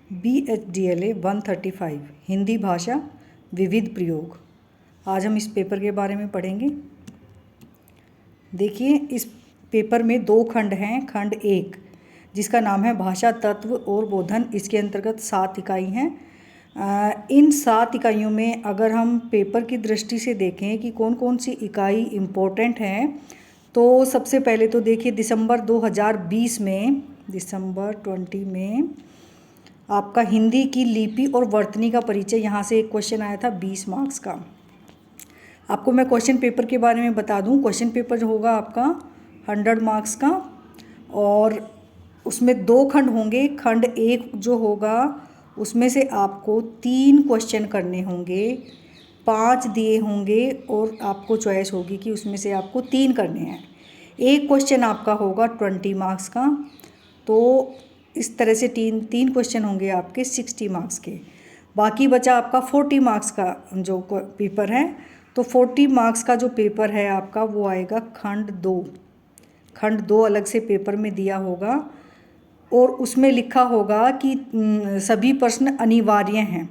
BHDLA 135 Hindi भाषा विविध प्रयोग। आज हम इस पेपर के बारे में पढ़ेंगे। देखिए, इस पेपर में दो खंड हैं। खंड एक जिसका नाम है भाषा तत्व और बोधन, इसके अंतर्गत 7 इकाई हैं। इन 7 इकाइयों में अगर हम पेपर की दृष्टि से देखें कि कौन कौन सी इकाई इम्पोर्टेंट हैं, तो सबसे पहले तो देखिए दिसंबर 2020 में, दिसंबर 20 में आपका हिंदी की लिपि और वर्तनी का परिचय, यहाँ से एक क्वेश्चन आया था 20 मार्क्स का। आपको मैं क्वेश्चन पेपर के बारे में बता दूं। क्वेश्चन पेपर जो होगा आपका 100 मार्क्स का, और उसमें 2 खंड होंगे। खंड एक जो होगा उसमें से आपको 3 क्वेश्चन करने होंगे, 5 दिए होंगे और आपको चॉइस होगी कि उसमें से आपको 3 करने हैं। एक क्वेश्चन आपका होगा 20 मार्क्स का। तो इस तरह से तीन क्वेश्चन होंगे आपके 60 मार्क्स के। बाकी बचा आपका 40 मार्क्स का जो पेपर है। तो 40 मार्क्स का जो पेपर है आपका वो आएगा खंड 2। खंड 2 अलग से पेपर में दिया होगा और उसमें लिखा होगा कि सभी प्रश्न अनिवार्य हैं।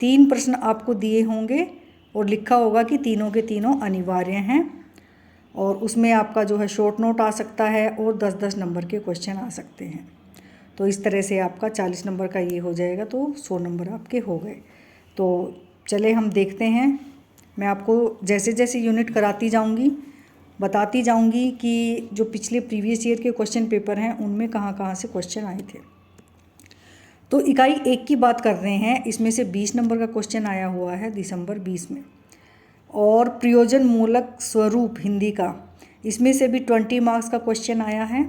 3 प्रश्न आपको दिए होंगे और लिखा होगा कि तीनों के तीनों अनिवार्य हैं, और उसमें आपका जो है शॉर्ट नोट आ सकता है और 10-10 नंबर के क्वेश्चन आ सकते हैं। तो इस तरह से आपका 40 नंबर का ये हो जाएगा, तो 100 नंबर आपके हो गए। तो चले हम देखते हैं। मैं आपको जैसे जैसे यूनिट कराती जाऊंगी बताती जाऊंगी कि जो पिछले प्रीवियस ईयर के क्वेश्चन पेपर हैं उनमें कहाँ कहाँ से क्वेश्चन आए थे। तो इकाई 1 की बात कर रहे हैं। इसमें से 20 नंबर का क्वेश्चन आया हुआ है दिसंबर 20 में, और प्रयोजन मूलक स्वरूप हिंदी का, इसमें से भी 20 मार्क्स का क्वेश्चन आया है।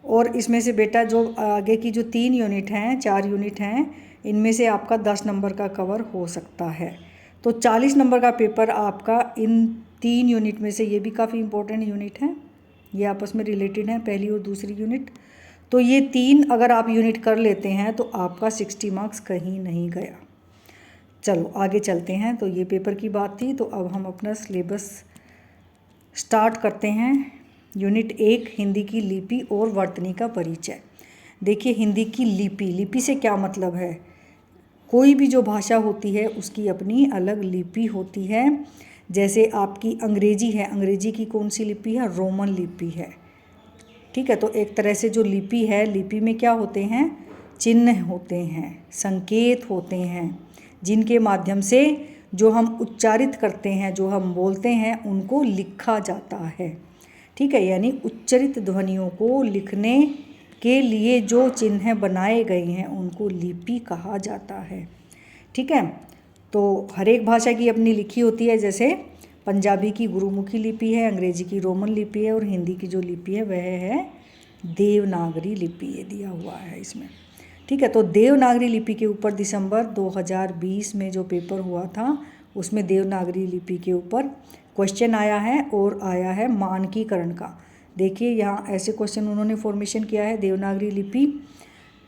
और इसमें से बेटा जो आगे की जो 3 यूनिट हैं, 4 यूनिट हैं, इनमें से आपका 10 नंबर का कवर हो सकता है। तो 40 नंबर का पेपर आपका इन 3 यूनिट में से, ये भी काफ़ी इंपॉर्टेंट यूनिट हैं, ये आपस में रिलेटेड हैं, पहली और दूसरी यूनिट। तो ये 3 अगर आप यूनिट कर लेते हैं तो आपका 60 मार्क्स कहीं नहीं गया। चलो आगे चलते हैं। तो ये पेपर की बात थी। तो अब हम अपना सिलेबस स्टार्ट करते हैं। यूनिट 1 हिंदी की लिपि और वर्तनी का परिचय। देखिए, हिंदी की लिपि, लिपि से क्या मतलब है? कोई भी जो भाषा होती है उसकी अपनी अलग लिपि होती है। जैसे आपकी अंग्रेजी है, अंग्रेजी की कौन सी लिपि है? रोमन लिपि है। ठीक है, तो एक तरह से जो लिपि है, लिपि में क्या होते हैं? चिन्ह होते हैं, संकेत होते हैं, जिनके माध्यम से जो हम उच्चारित करते हैं, जो हम बोलते हैं, उनको लिखा जाता है। ठीक है, यानी उच्चरित ध्वनियों को लिखने के लिए जो चिन्ह बनाए गए हैं उनको लिपि कहा जाता है। ठीक है, तो हर एक भाषा की अपनी लिखी होती है। जैसे पंजाबी की गुरुमुखी लिपि है, अंग्रेजी की रोमन लिपि है, और हिंदी की जो लिपि है वह है देवनागरी लिपि। ये दिया हुआ है इसमें। ठीक है, तो देवनागरी लिपि के ऊपर दिसंबर 2020 में जो पेपर हुआ था उसमें देवनागरी लिपि के ऊपर क्वेश्चन आया है, और आया है मानकीकरण का। देखिए, यहाँ ऐसे क्वेश्चन उन्होंने फॉर्मेशन किया है, देवनागरी लिपि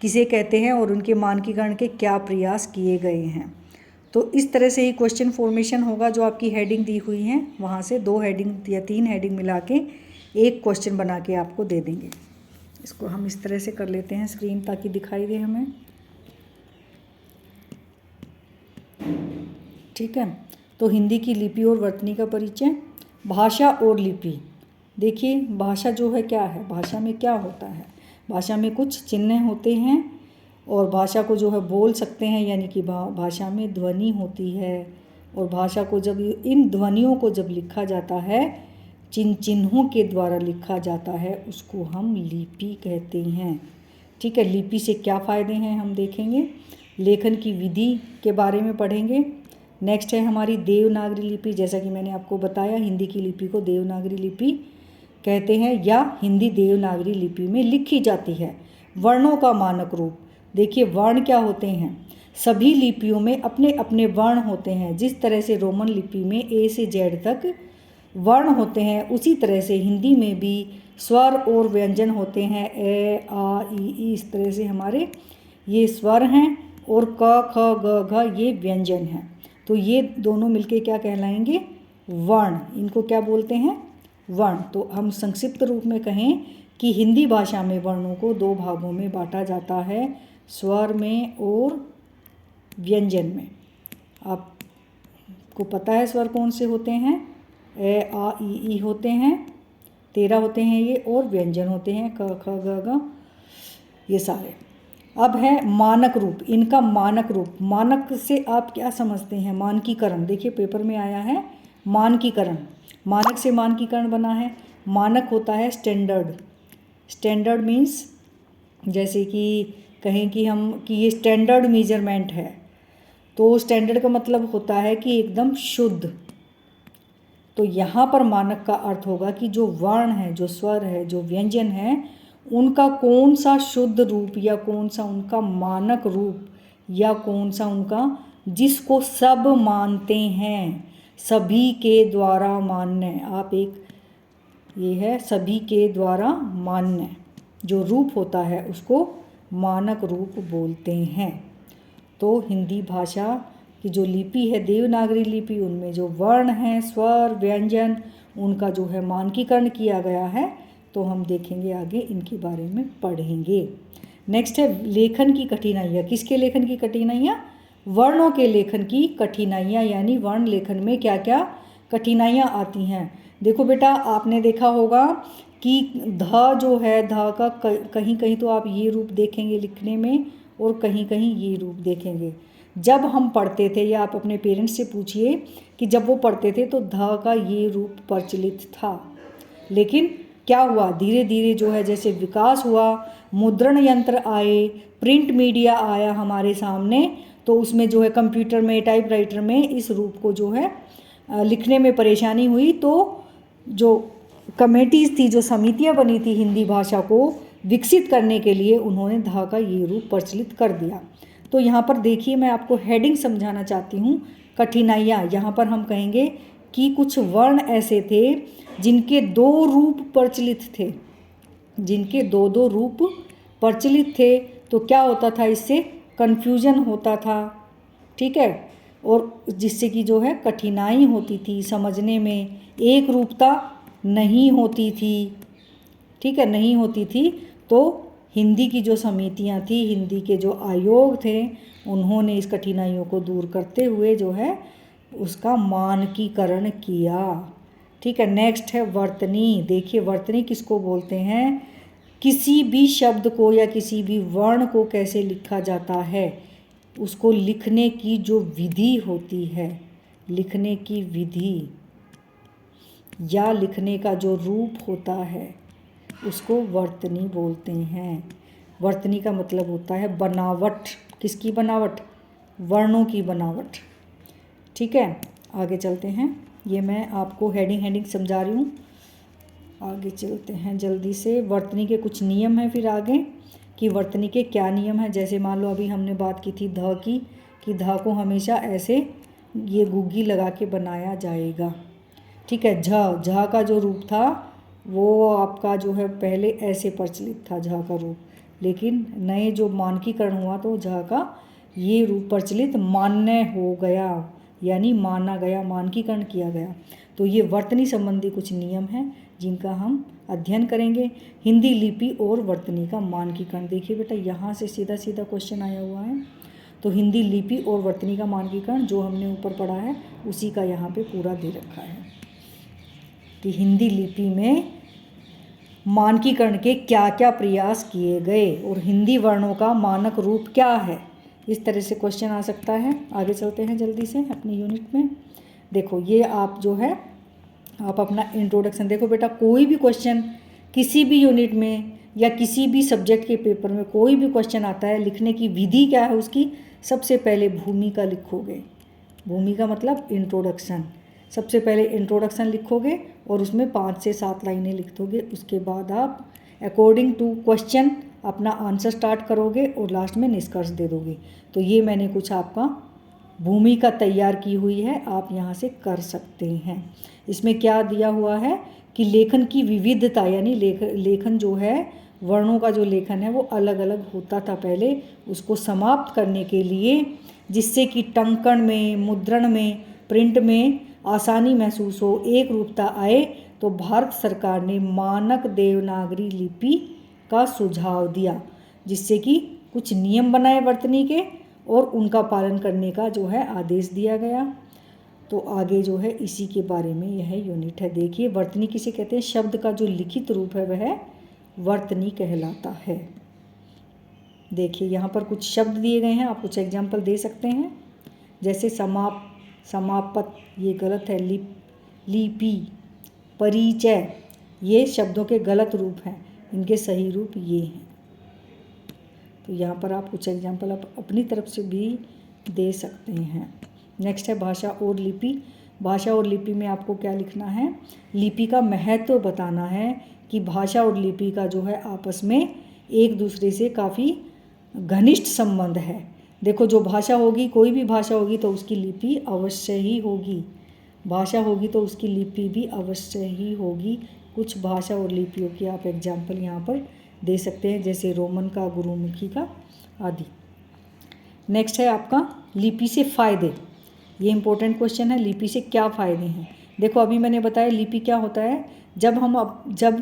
किसे कहते हैं और उनके मानकीकरण के क्या प्रयास किए गए हैं। तो इस तरह से ही क्वेश्चन फॉर्मेशन होगा। जो आपकी हेडिंग दी हुई हैं वहाँ से 2 हेडिंग या 3 हेडिंग मिला के एक क्वेश्चन बना के आपको दे देंगे। इसको हम इस तरह से कर लेते हैं स्क्रीन, ताकि दिखाई दे हमें। ठीक है, तो हिंदी की लिपि और वर्तनी का परिचय। भाषा और लिपि। देखिए, भाषा जो है क्या है? भाषा में क्या होता है? भाषा में कुछ चिन्ह होते हैं, और भाषा को जो है बोल सकते हैं, यानी कि भाषा में ध्वनि होती है। और भाषा को जब, इन ध्वनियों को जब लिखा जाता है, जिन चिन्हों के द्वारा लिखा जाता है, उसको हम लिपि कहते हैं। ठीक है, लिपि से क्या फ़ायदे हैं हम देखेंगे। लेखन की विधि के बारे में पढ़ेंगे। नेक्स्ट है हमारी देवनागरी लिपि। जैसा कि मैंने आपको बताया, हिंदी की लिपि को देवनागरी लिपि कहते हैं, या हिंदी देवनागरी लिपि में लिखी जाती है। वर्णों का मानक रूप। देखिए, वर्ण क्या होते हैं? सभी लिपियों में अपने अपने वर्ण होते हैं। जिस तरह से रोमन लिपि में ए से जेड तक वर्ण होते हैं, उसी तरह से हिंदी में भी स्वर और व्यंजन होते हैं। ए, आ, ई, इस तरह से हमारे ये स्वर हैं, और क, ख, ग, घ ये व्यंजन हैं। तो ये दोनों मिलके क्या कहलाएंगे? वर्ण। इनको क्या बोलते हैं? वर्ण। तो हम संक्षिप्त रूप में कहें कि हिंदी भाषा में वर्णों को दो भागों में बांटा जाता है, स्वर में और व्यंजन में। आपको पता है स्वर कौन से होते हैं? ए आ ई होते हैं, 13 होते हैं ये, और व्यंजन होते हैं क ख ग घ, ये सारे। अब है मानक रूप, इनका मानक रूप। मानक से आप क्या समझते हैं? मानकीकरण। देखिए पेपर में आया है मानकीकरण। मानक से मानकीकरण बना है। मानक होता है स्टैंडर्ड। स्टैंडर्ड मीन्स जैसे कि कहें कि ये स्टैंडर्ड मेजरमेंट है, तो स्टैंडर्ड का मतलब होता है कि एकदम शुद्ध। तो यहाँ पर मानक का अर्थ होगा कि जो वर्ण है, जो स्वर है, जो व्यंजन है, उनका कौन सा शुद्ध रूप या कौन सा उनका मानक रूप या कौन सा उनका जिसको सब मानते हैं, सभी के द्वारा मान्य। आप एक ये है सभी के द्वारा मान्य जो रूप होता है उसको मानक रूप बोलते हैं। तो हिंदी भाषा की जो लिपि है देवनागरी लिपि, उनमें जो वर्ण हैं, स्वर, व्यंजन, उनका जो है मानकीकरण किया गया है। तो हम देखेंगे आगे इनके बारे में पढ़ेंगे। नेक्स्ट है लेखन की कठिनाइयाँ। किसके लेखन की कठिनाइयाँ? वर्णों के लेखन की कठिनाइयाँ, यानी वर्ण लेखन में क्या क्या कठिनाइयाँ आती हैं। देखो बेटा, आपने देखा होगा कि ध जो है, ध का कहीं कहीं तो आप ये रूप देखेंगे लिखने में और कहीं कहीं ये रूप देखेंगे। जब हम पढ़ते थे, या आप अपने पेरेंट्स से पूछिए कि जब वो पढ़ते थे तो ध का ये रूप प्रचलित था। लेकिन क्या हुआ, धीरे धीरे जो है जैसे विकास हुआ, मुद्रण यंत्र आए, प्रिंट मीडिया आया हमारे सामने, तो उसमें जो है कंप्यूटर में, टाइपराइटर में इस रूप को जो है लिखने में परेशानी हुई। तो जो कमेटीज़ थी, जो समितियां बनी थी हिंदी भाषा को विकसित करने के लिए, उन्होंने धा का ये रूप प्रचलित कर दिया। तो यहाँ पर देखिए, मैं आपको हेडिंग समझाना चाहती हूँ, कठिनाइयाँ। यहाँ पर हम कहेंगे कि कुछ वर्ण ऐसे थे जिनके दो रूप प्रचलित थे, जिनके दो दो रूप प्रचलित थे। तो क्या होता था, इससे कन्फ्यूजन होता था, ठीक है, और जिससे कि जो है कठिनाई होती थी समझने में, एक रूपता नहीं होती थी, ठीक है, नहीं होती थी। तो हिंदी की जो समितियां थी, हिंदी के जो आयोग थे, उन्होंने इस कठिनाइयों को दूर करते हुए जो है उसका मानकीकरण किया, ठीक है। नेक्स्ट है वर्तनी। देखिए वर्तनी किसको बोलते हैं? किसी भी शब्द को या किसी भी वर्ण को कैसे लिखा जाता है, उसको लिखने की जो विधि होती है, लिखने की विधि या लिखने का जो रूप होता है, उसको वर्तनी बोलते हैं। वर्तनी का मतलब होता है बनावट। किसकी बनावट? वर्णों की बनावट, ठीक है। आगे चलते हैं, ये मैं आपको हेडिंग समझा रही हूँ। आगे चलते हैं जल्दी से। वर्तनी के कुछ नियम हैं फिर आगे, कि वर्तनी के क्या नियम हैं। जैसे मान लो अभी हमने बात की थी ध की, कि ध को हमेशा ऐसे ये गुग्गी लगा के बनाया जाएगा, ठीक है। झ का जो रूप था वो आपका जो है पहले ऐसे प्रचलित था झ का रूप, लेकिन नए जो मानकीकरण हुआ तो झ का ये रूप प्रचलित मान्य हो गया, यानी माना गया, मानकीकरण किया गया। तो ये वर्तनी संबंधी कुछ नियम हैं जिनका हम अध्ययन करेंगे। हिंदी लिपि और वर्तनी का मानकीकरण। देखिए बेटा, यहाँ से सीधा सीधा क्वेश्चन आया हुआ है। तो हिंदी लिपि और वर्तनी का मानकीकरण जो हमने ऊपर पढ़ा है उसी का यहाँ पे पूरा दे रखा है कि हिंदी लिपि में मानकीकरण के क्या क्या प्रयास किए गए और हिंदी वर्णों का मानक रूप क्या है। इस तरह से क्वेश्चन आ सकता है। आगे चलते हैं जल्दी से अपनी यूनिट में। देखो ये आप जो है आप अपना इंट्रोडक्शन देखो बेटा, कोई भी क्वेश्चन किसी भी यूनिट में या किसी भी सब्जेक्ट के पेपर में कोई भी क्वेश्चन आता है, लिखने की विधि क्या है उसकी, सबसे पहले भूमिका लिखोगे। भूमिका मतलब इंट्रोडक्शन। सबसे पहले इंट्रोडक्शन लिखोगे और उसमें 5 से 7 लाइनें लिख दोगे। उसके बाद आप अकॉर्डिंग टू क्वेश्चन अपना आंसर स्टार्ट करोगे और लास्ट में निष्कर्ष दे दोगे। तो ये मैंने कुछ आपका भूमिका तैयार की हुई है, आप यहाँ से कर सकते हैं। इसमें क्या दिया हुआ है कि लेखन की विविधता, यानी लेखन जो है, वर्णों का जो लेखन है वो अलग अलग होता था पहले, उसको समाप्त करने के लिए, जिससे कि टंकण में, मुद्रण में, प्रिंट में आसानी महसूस हो, एक रूपता आए, तो भारत सरकार ने मानक देवनागरी लिपि का सुझाव दिया, जिससे कि कुछ नियम बनाए वर्तनी के और उनका पालन करने का जो है आदेश दिया गया। तो आगे जो है इसी के बारे में यह यूनिट है। देखिए, वर्तनी किसे कहते हैं? शब्द का जो लिखित रूप है वह वर्तनी कहलाता है। देखिए यहाँ पर कुछ शब्द दिए गए हैं, आप कुछ एग्जाम्पल दे सकते हैं। जैसे समापत, ये गलत है। लिपि, परिचय, ये शब्दों के गलत रूप हैं, इनके सही रूप ये हैं। तो यहाँ पर आप कुछ एग्जाम्पल आप अपनी तरफ से भी दे सकते हैं। नेक्स्ट है भाषा और लिपि। भाषा और लिपि में आपको क्या लिखना है? लिपि का महत्व बताना है कि भाषा और लिपि का जो है आपस में एक दूसरे से काफ़ी घनिष्ठ संबंध है। देखो, जो भाषा होगी, कोई भी भाषा होगी तो उसकी लिपि अवश्य ही होगी। भाषा होगी तो उसकी लिपि भी अवश्य ही होगी। कुछ भाषा और लिपियों की आप एग्जाम्पल यहाँ पर दे सकते हैं, जैसे रोमन का, गुरुमुखी का आदि। नेक्स्ट है आपका लिपि से फ़ायदे। ये इंपॉर्टेंट क्वेश्चन है, लिपि से क्या फ़ायदे हैं। देखो, अभी मैंने बताया लिपि क्या होता है। जब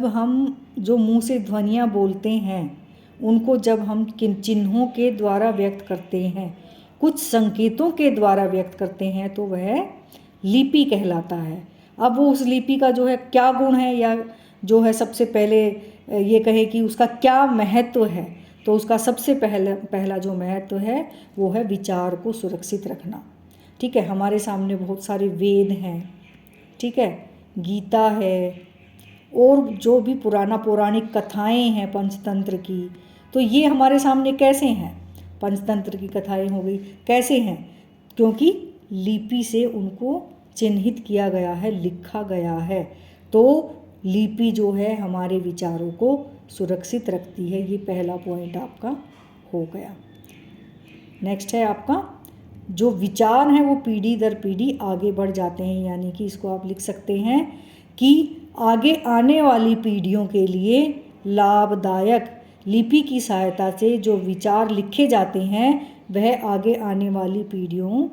हम जो मुंह से ध्वनियाँ बोलते हैं उनको जब हम किन चिन्हों के द्वारा व्यक्त करते हैं, कुछ संकेतों के द्वारा व्यक्त करते हैं, तो वह लिपि कहलाता है। अब वो उस लिपि का जो है क्या गुण है, या जो है सबसे पहले ये कहें कि उसका क्या महत्व है, तो उसका सबसे पहला जो महत्व है वो है विचार को सुरक्षित रखना। ठीक है, हमारे सामने बहुत सारे वेद हैं, ठीक है, गीता है, और जो भी पौराणिक कथाएं हैं पंचतंत्र की, तो ये हमारे सामने कैसे हैं? पंचतंत्र की कथाएं हो गई, कैसे हैं? क्योंकि लिपि से उनको चिन्हित किया गया है, लिखा गया है। तो लिपि जो है हमारे विचारों को सुरक्षित रखती है। ये पहला पॉइंट आपका हो गया। नेक्स्ट है आपका जो विचार हैं वो पीढ़ी दर पीढ़ी आगे बढ़ जाते हैं, यानी कि इसको आप लिख सकते हैं कि आगे आने वाली पीढ़ियों के लिए लाभदायक लिपि की सहायता से जो विचार लिखे जाते हैं वह आगे आने वाली पीढ़ियों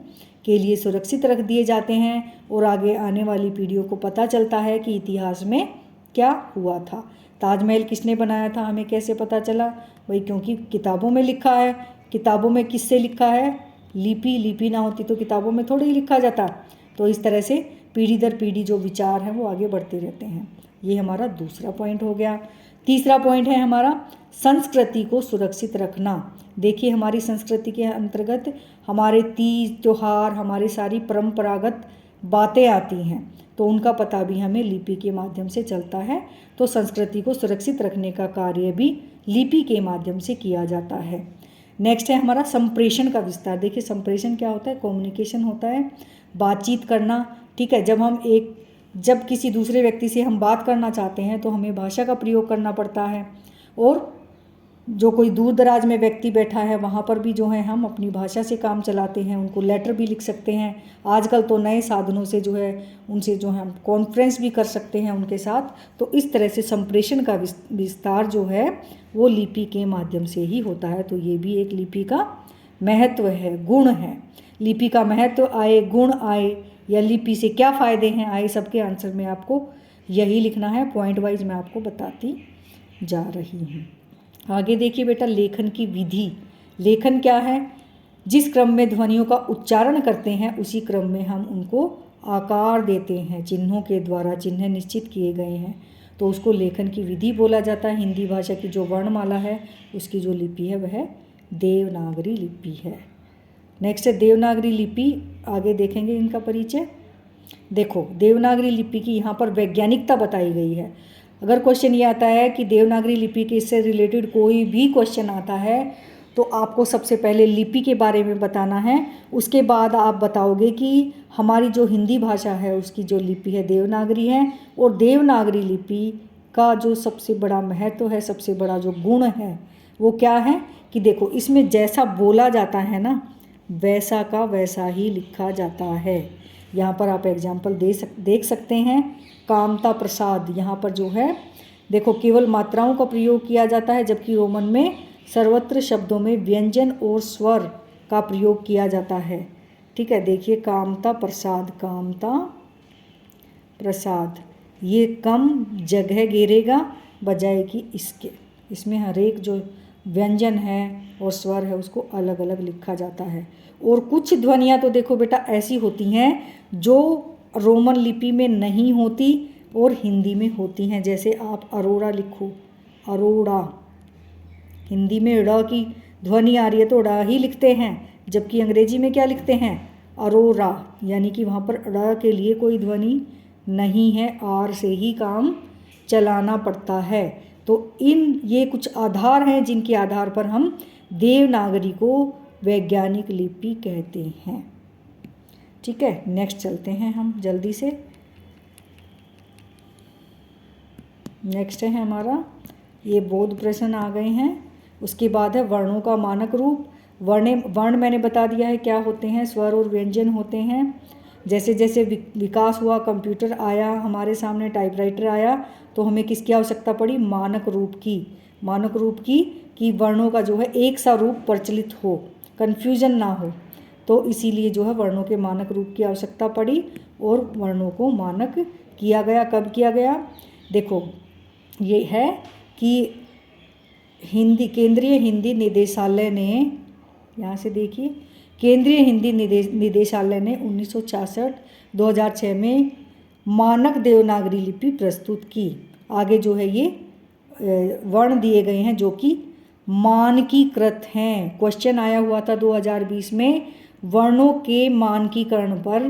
के लिए सुरक्षित रख दिए जाते हैं, और आगे आने वाली पीढ़ियों को पता चलता है कि इतिहास में क्या हुआ था। ताजमहल किसने बनाया था, हमें कैसे पता चला? वही क्योंकि किताबों में लिखा है। किताबों में किससे लिखा है? लिपि ना होती तो किताबों में थोड़ी ही लिखा जाता। तो इस तरह से पीढ़ी दर पीढ़ी जो विचार हैं वो आगे बढ़ते रहते हैं। ये हमारा दूसरा पॉइंट हो गया। तीसरा पॉइंट है हमारा संस्कृति को सुरक्षित रखना। देखिए, हमारी संस्कृति के अंतर्गत हमारे तीज त्योहार, हमारी सारी परंपरागत बातें आती हैं, तो उनका पता भी हमें लिपि के माध्यम से चलता है। तो संस्कृति को सुरक्षित रखने का कार्य भी लिपि के माध्यम से किया जाता है। नेक्स्ट है हमारा संप्रेषण का विस्तार। देखिए, संप्रेषण क्या होता है? कम्युनिकेशन होता है, बातचीत करना। ठीक है, जब किसी दूसरे व्यक्ति से हम बात करना चाहते हैं तो हमें भाषा का प्रयोग करना पड़ता है, और जो कोई दूर दराज में व्यक्ति बैठा है वहाँ पर भी जो है हम अपनी भाषा से काम चलाते हैं, उनको लेटर भी लिख सकते हैं। आजकल तो नए साधनों से जो है उनसे जो है हम कॉन्फ्रेंस भी कर सकते हैं उनके साथ। तो इस तरह से संप्रेषण का विस्तार जो है वो लिपि के माध्यम से ही होता है। तो ये भी एक लिपि का महत्व है, गुण है। लिपि का महत्व आए, गुण आए, या लिपि से क्या फ़ायदे हैं आए, सबके आंसर में आपको यही लिखना है। पॉइंट वाइज मैं आपको बताती जा रही हूँ। आगे देखिए बेटा, लेखन की विधि। लेखन क्या है? जिस क्रम में ध्वनियों का उच्चारण करते हैं उसी क्रम में हम उनको आकार देते हैं। चिन्हों के द्वारा चिन्ह निश्चित किए गए हैं, तो उसको लेखन की विधि बोला जाता है। हिंदी भाषा की जो वर्णमाला है उसकी जो लिपि है वह देवनागरी लिपि है। नेक्स्ट है देवनागरी लिपि। आगे देखेंगे इनका परिचय। देखो, देवनागरी लिपि की यहाँ पर वैज्ञानिकता बताई गई है। अगर क्वेश्चन ये आता है कि देवनागरी लिपि के इससे रिलेटेड कोई भी क्वेश्चन आता है तो आपको सबसे पहले लिपि के बारे में बताना है। उसके बाद आप बताओगे कि हमारी जो हिंदी भाषा है उसकी जो लिपि है देवनागरी है, और देवनागरी लिपि का जो सबसे बड़ा महत्व है, सबसे बड़ा जो गुण है वो क्या है कि देखो, इसमें जैसा बोला जाता है ना वैसा का वैसा ही लिखा जाता है। यहाँ पर आप एग्जाम्पल देख सकते हैं। कामता प्रसाद, यहाँ पर जो है देखो केवल मात्राओं का प्रयोग किया जाता है, जबकि रोमन में सर्वत्र शब्दों में व्यंजन और स्वर का प्रयोग किया जाता है। ठीक है, देखिए कामता प्रसाद, कामता प्रसाद, ये कम जगह घेरेगा बजाय कि इसके। इसमें हर एक जो व्यंजन है और स्वर है उसको अलग अलग लिखा जाता है। और कुछ ध्वनियाँ तो देखो बेटा ऐसी होती हैं जो रोमन लिपि में नहीं होती और हिंदी में होती हैं। जैसे आप अरोड़ा लिखो, अरोड़ा, हिंदी में ड़ की ध्वनि आ रही है तो ड़ ही लिखते हैं, जबकि अंग्रेजी में क्या लिखते हैं, अरोरा, यानी कि वहाँ पर ड़ के लिए कोई ध्वनि नहीं है, आर से ही काम चलाना पड़ता है। तो ये कुछ आधार हैं जिनके आधार पर हम देवनागरी को वैज्ञानिक लिपि कहते हैं। ठीक है, नेक्स्ट चलते हैं हम जल्दी से। नेक्स्ट है हमारा, ये बोध प्रश्न आ गए हैं। उसके बाद है वर्णों का मानक रूप। वर्ण मैंने बता दिया है क्या होते हैं, स्वर और व्यंजन होते हैं। जैसे जैसे विकास हुआ, कंप्यूटर आया हमारे सामने, टाइपराइटर आया, तो हमें किसकी आवश्यकता पड़ी, मानक रूप की। मानक रूप की कि वर्णों का जो है एक सा रूप प्रचलित हो, कन्फ्यूजन ना हो, तो इसीलिए जो है वर्णों के मानक रूप की आवश्यकता पड़ी और वर्णों को मानक किया गया। कब किया गया, देखो ये है कि केंद्रीय हिंदी निदेशालय ने, यहाँ से देखिए, केंद्रीय हिंदी निदेशालय ने 1966-2006 में मानक देवनागरी लिपि प्रस्तुत की। आगे जो है ये वर्ण दिए गए हैं जो कि मानकीकृत हैं। क्वेश्चन आया हुआ था 2020 में, वर्णों के मानकीकरण पर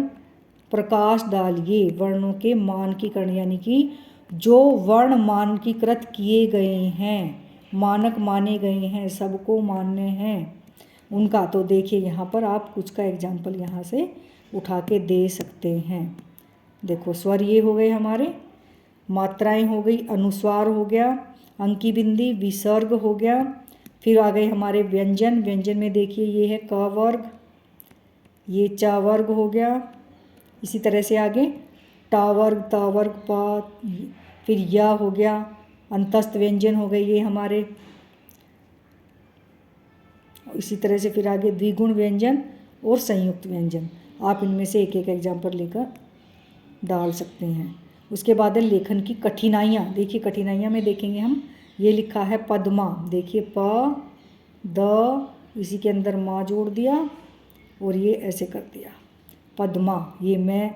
प्रकाश डालिए। वर्णों के मानकीकरण यानी कि जो वर्ण मानकीकृत किए गए हैं, मानक माने गए हैं, सबको मान्य हैं उनका। तो देखिए यहाँ पर आप कुछ का एग्जाम्पल यहाँ से उठा के दे सकते हैं। देखो स्वर ये हो गए हमारे, मात्राएं हो गई, अनुस्वार हो गया, अंकी बिंदी, विसर्ग हो गया। फिर आ गए हमारे व्यंजन। व्यंजन में देखिए ये है क वर्ग, ये च वर्ग हो गया। इसी तरह से आगे ट वर्ग, त वर्ग, प, फिर य हो गया, अंतस्थ व्यंजन हो गए ये हमारे। इसी तरह से फिर आगे द्विगुण व्यंजन और संयुक्त व्यंजन। आप इनमें से एक एक एग्जाम्पल लेकर डाल सकते हैं। उसके बाद है लेखन की कठिनाइयाँ। देखिए कठिनाइयाँ में देखेंगे हम, ये लिखा है पद्मा, देखिए प द, इसी के अंदर माँ जोड़ दिया और ये ऐसे कर दिया पद्मा, ये मैं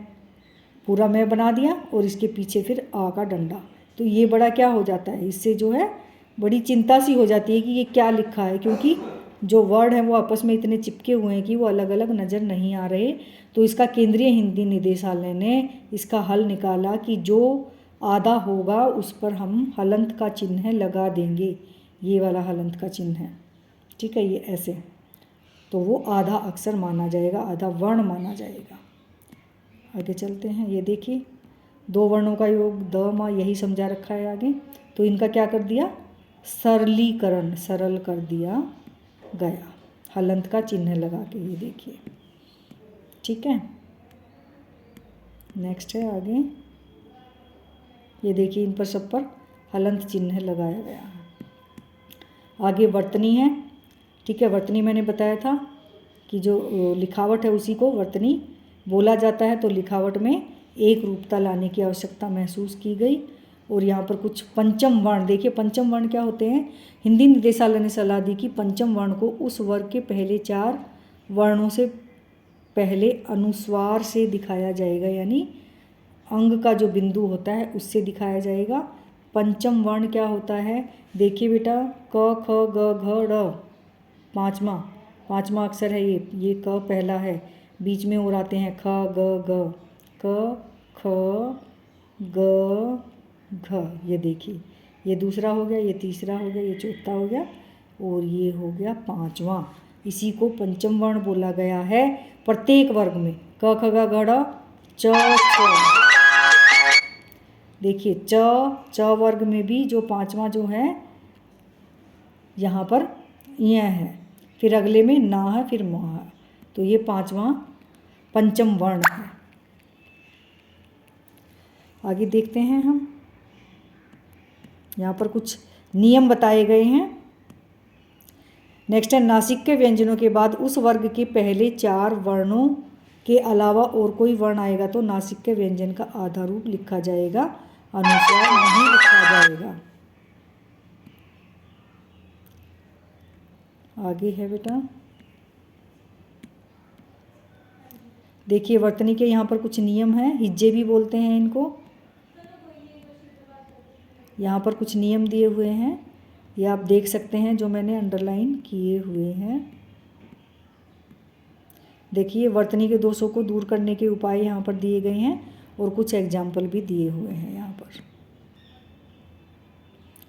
पूरा मैं बना दिया और इसके पीछे फिर आ का डंडा। तो ये बड़ा क्या हो जाता है, इससे जो है बड़ी चिंता सी हो जाती है कि ये क्या लिखा है, क्योंकि जो वर्ड हैं वो आपस में इतने चिपके हुए हैं कि वो अलग अलग नज़र नहीं आ रहे। तो इसका केंद्रीय हिंदी निदेशालय ने इसका हल निकाला कि जो आधा होगा उस पर हम हलंत का चिन्ह लगा देंगे, ये वाला हलंत का चिन्ह है, ठीक है, ये ऐसे, तो वो आधा अक्षर माना जाएगा, आधा वर्ण माना जाएगा। आगे चलते हैं, ये देखिए दो वर्णों का योग द मा, यही समझा रखा है आगे। तो इनका क्या कर दिया, सरलीकरण, सरल कर दिया गया हलंत का चिन्ह लगा के, ये देखिए, ठीक है। नेक्स्ट है आगे, ये देखिए इन पर सब पर हलंत चिन्ह लगाया गया है। आगे वर्तनी है, ठीक है। वर्तनी मैंने बताया था कि जो लिखावट है उसी को वर्तनी बोला जाता है। तो लिखावट में एक रूपता लाने की आवश्यकता महसूस की गई। और यहाँ पर कुछ पंचम वर्ण, देखिए पंचम वर्ण क्या होते हैं, हिंदी निदेशालय ने सलाह दी कि पंचम वर्ण को उस वर्ग के पहले 4 वर्णों से पहले अनुस्वार से दिखाया जाएगा, यानी अंग का जो बिंदु होता है उससे दिखाया जाएगा। पंचम वर्ण क्या होता है, देखिए बेटा, क ख ग घ ड़, पाँचवा अक्षर है ये क पहला है, बीच में और आते हैं ख ग घ, क ख ग घ, ये देखिए ये दूसरा हो गया, ये तीसरा हो गया, ये चौथा हो गया और ये हो गया 5वां। इसी को पंचम वर्ण बोला गया है। प्रत्येक वर्ग में क ख ग घ ड़ च छ, देखिए च वर्ग में भी जो 5वां जो है यहाँ पर य है, फिर अगले में ना है, फिर म है, तो ये 5वां पंचम वर्ण है। आगे देखते हैं हम, यहाँ पर कुछ नियम बताए गए हैं। नेक्स्ट है, नासिक के व्यंजनों के बाद उस वर्ग के पहले 4 वर्णों के अलावा और कोई वर्ण आएगा तो नासिक के व्यंजन का आधा रूप लिखा जाएगा। अनुस्वार नहीं लिखा जाएगा। आगे है बेटा, देखिए वर्तनी के यहाँ पर कुछ नियम हैं, हिज्जे भी बोलते हैं इनको। यहाँ पर कुछ नियम दिए हुए हैं, ये आप देख सकते हैं जो मैंने अंडरलाइन किए हुए हैं। देखिए वर्तनी के दोषों को दूर करने के उपाय यहाँ पर दिए गए हैं और कुछ एग्जाम्पल भी दिए हुए हैं।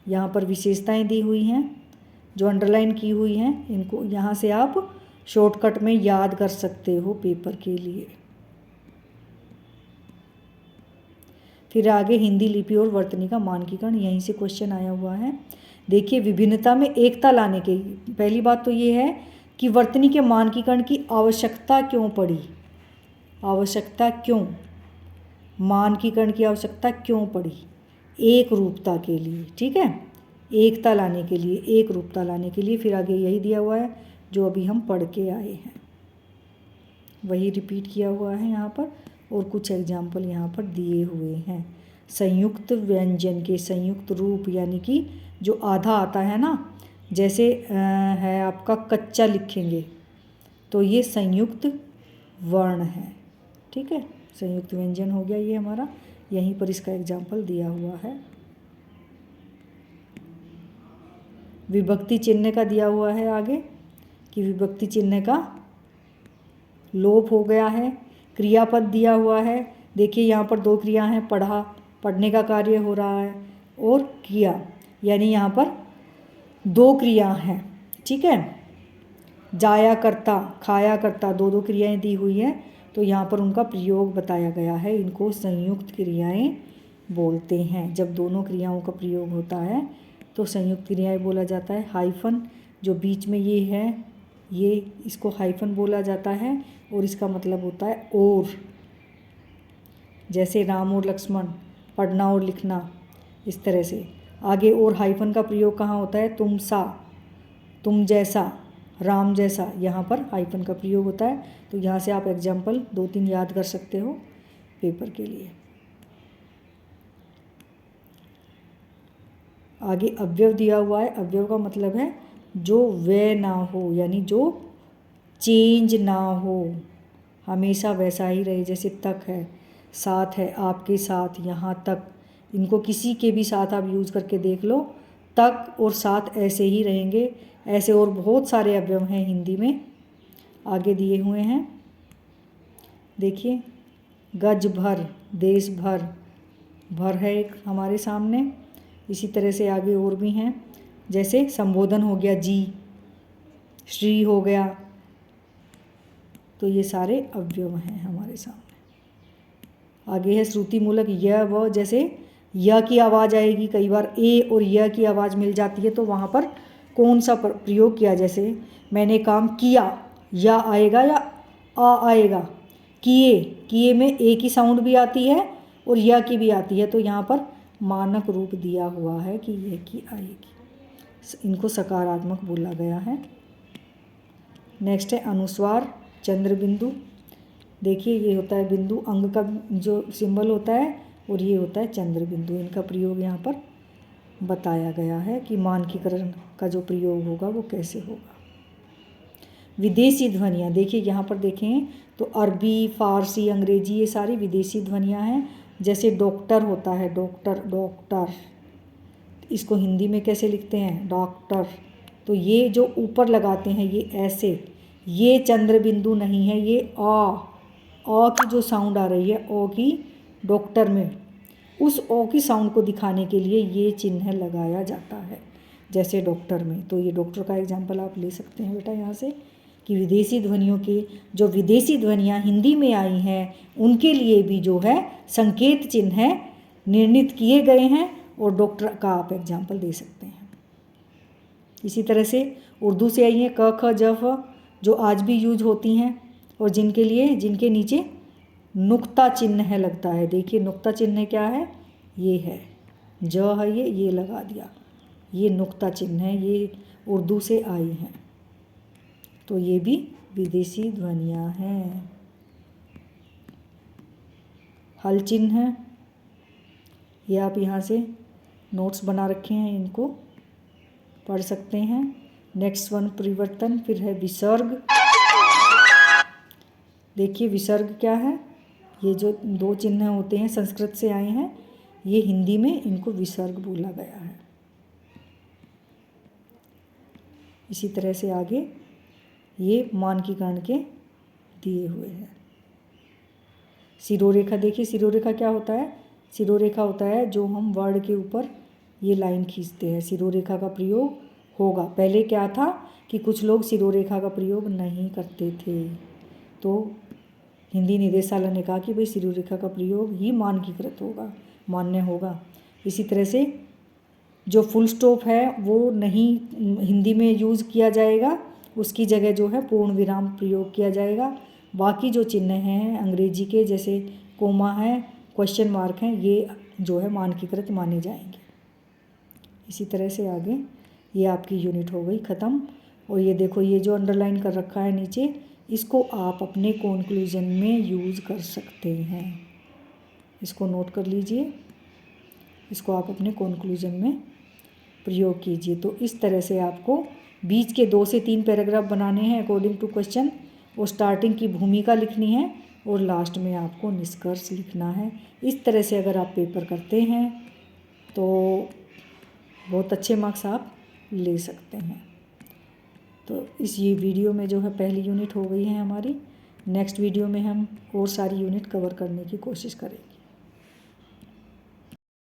यहाँ पर विशेषताएं दी हुई हैं जो अंडरलाइन की हुई हैं, इनको यहाँ से आप शॉर्टकट में याद कर सकते हो पेपर के लिए। फिर आगे हिंदी लिपि और वर्तनी का मानकीकरण, यहीं से क्वेश्चन आया हुआ है। देखिए विभिन्नता में एकता लाने के, पहली बात तो ये है कि वर्तनी के मानकीकरण की आवश्यकता क्यों पड़ी, आवश्यकता क्यों, मानकीकरण की आवश्यकता क्यों पड़ी, एक रूपता के लिए, ठीक है, एकता लाने के लिए, एक रूपता लाने के लिए। फिर आगे यही दिया हुआ है जो अभी हम पढ़ के आए हैं, वही रिपीट किया हुआ है यहाँ पर, और कुछ एग्जाम्पल यहाँ पर दिए हुए हैं। संयुक्त व्यंजन के संयुक्त रूप, यानी कि जो आधा आता है ना, जैसे है आपका कच्चा लिखेंगे तो ये संयुक्त वर्ण है, ठीक है, संयुक्त व्यंजन हो गया ये हमारा, यहीं पर इसका एग्जाम्पल दिया हुआ है। विभक्ति चिन्ह का दिया हुआ है आगे कि विभक्ति चिन्ह का लोप हो गया है। क्रियापद दिया हुआ है, देखिए यहाँ पर दो क्रिया हैं, पढ़ा, पढ़ने का कार्य हो रहा है, और किया, यानी यहाँ पर दो क्रिया हैं, ठीक है, जाया करता, खाया करता, दो दो क्रियाएं दी हुई हैं, तो यहाँ पर उनका प्रयोग बताया गया है। इनको संयुक्त क्रियाएं बोलते हैं। जब दोनों क्रियाओं का प्रयोग होता है तो संयुक्त क्रियाएं बोला जाता है। हाइफन जो बीच में ये है, ये इसको हाइफन बोला जाता है और इसका मतलब होता है और, जैसे राम और लक्ष्मण, पढ़ना और लिखना, इस तरह से। आगे और हाइफन का प्रयोग कहाँ होता है, तुम सा, तुम जैसा, राम जैसा, यहाँ पर हाइफन का प्रयोग होता है। तो यहाँ से आप एग्जाम्पल 2-3 याद कर सकते हो पेपर के लिए। आगे अवयव दिया हुआ है, अवयव का मतलब है जो व्यय ना हो, यानी जो चेंज ना हो, हमेशा वैसा ही रहे, जैसे तक है, साथ है, आपके साथ, यहाँ तक, इनको किसी के भी साथ आप यूज़ करके देख लो, तक और साथ ऐसे ही रहेंगे। ऐसे और बहुत सारे अवयव हैं हिंदी में, आगे दिए हुए हैं, देखिए गज भर, देश भर, भर है एक हमारे सामने। इसी तरह से आगे और भी हैं, जैसे संबोधन हो गया जी, श्री हो गया, तो ये सारे अवयव हैं हमारे सामने। आगे है श्रुति मूलक य व, जैसे य की आवाज़ आएगी, कई बार ए और य की आवाज़ मिल जाती है, तो वहाँ पर कौन सा प्रयोग किया, जैसे मैंने काम किया, या आएगा या आ आएगा, किए, किए में ए की साउंड भी आती है और य की भी आती है, तो यहाँ पर मानक रूप दिया हुआ है कि ये की आएगी, इनको सकारात्मक बोला गया है। नेक्स्ट है अनुस्वार, चंद्र बिंदु, देखिए ये होता है बिंदु, अंग का जो सिंबल होता है, और ये होता है चंद्र बिंदु। इनका प्रयोग यहाँ पर बताया गया है कि मानकीकरण का जो प्रयोग होगा वो कैसे होगा। विदेशी ध्वनियाँ, देखिए यहाँ पर देखें तो अरबी, फारसी, अंग्रेजी, ये सारी विदेशी ध्वनियाँ हैं। जैसे डॉक्टर होता है, डॉक्टर, डॉक्टर, इसको हिंदी में कैसे लिखते हैं, डॉक्टर, तो ये जो ऊपर लगाते हैं ये ऐसे, ये चंद्र बिंदु नहीं है, ये आ की जो साउंड आ रही है, ओ की, डॉक्टर में उस ओ की साउंड को दिखाने के लिए ये चिन्ह लगाया जाता है, जैसे डॉक्टर में। तो ये डॉक्टर का एग्जाम्पल आप ले सकते हैं बेटा यहाँ से, कि विदेशी ध्वनियों के, जो विदेशी ध्वनियाँ हिंदी में आई हैं उनके लिए भी जो है संकेत चिन्ह निर्णित किए गए हैं, और डॉक्टर का आप एग्जाम्पल दे सकते हैं। इसी तरह से उर्दू से आई हैं क ख ज फ, जो आज भी यूज होती हैं, और जिनके लिए, जिनके नीचे नुक्ता चिन्ह है लगता है, देखिए नुक्ता चिन्ह क्या है, ये है, ज है, ये लगा दिया, ये नुक्ता चिन्ह है, ये उर्दू से आई हैं, तो ये भी विदेशी ध्वनियाँ हैं। हल चिन्ह है, ये आप यहाँ से नोट्स बना रखे हैं, इनको पढ़ सकते हैं। नेक्स्ट वन परिवर्तन, फिर है विसर्ग। देखिए विसर्ग क्या है, ये जो दो चिन्ह होते हैं संस्कृत से आए हैं, ये हिंदी में इनको विसर्ग बोला गया है। इसी तरह से आगे ये मानकीकरण के दिए हुए हैं। सिरोरेखा, देखिए सिरोरेखा क्या होता है, सिरोरेखा होता है जो हम वर्ड के ऊपर ये लाइन खींचते हैं, सिरोरेखा का प्रयोग होगा। पहले क्या था कि कुछ लोग सिरोरेखा का प्रयोग नहीं करते थे, तो हिंदी निदेशालय ने कहा कि भाई सिरोरेखा का प्रयोग ही मानकीकृत होगा, मान्य होगा। इसी तरह से जो फुल स्टॉप है वो नहीं हिंदी में यूज़ किया जाएगा, उसकी जगह जो है पूर्ण विराम प्रयोग किया जाएगा। बाकी जो चिन्ह हैं अंग्रेजी के, जैसे कोमा है, क्वेश्चन मार्क हैं, ये जो है मानकीकृत माने जाएंगे। इसी तरह से आगे ये आपकी यूनिट हो गई ख़त्म। और ये देखो, ये जो अंडरलाइन कर रखा है नीचे, इसको आप अपने कंक्लूजन में यूज़ कर सकते हैं। इसको नोट कर लीजिए, इसको आप अपने कंक्लूजन में प्रयोग कीजिए। तो इस तरह से आपको बीच के 2 से 3 पैराग्राफ बनाने हैं अकॉर्डिंग टू क्वेश्चन, और स्टार्टिंग की भूमिका लिखनी है, और लास्ट में आपको निष्कर्ष लिखना है। इस तरह से अगर आप पेपर करते हैं तो बहुत अच्छे मार्क्स आप ले सकते हैं। तो इस ये वीडियो में जो है पहली यूनिट हो गई है हमारी। नेक्स्ट वीडियो में हम और सारी यूनिट कवर करने की कोशिश करेंगे।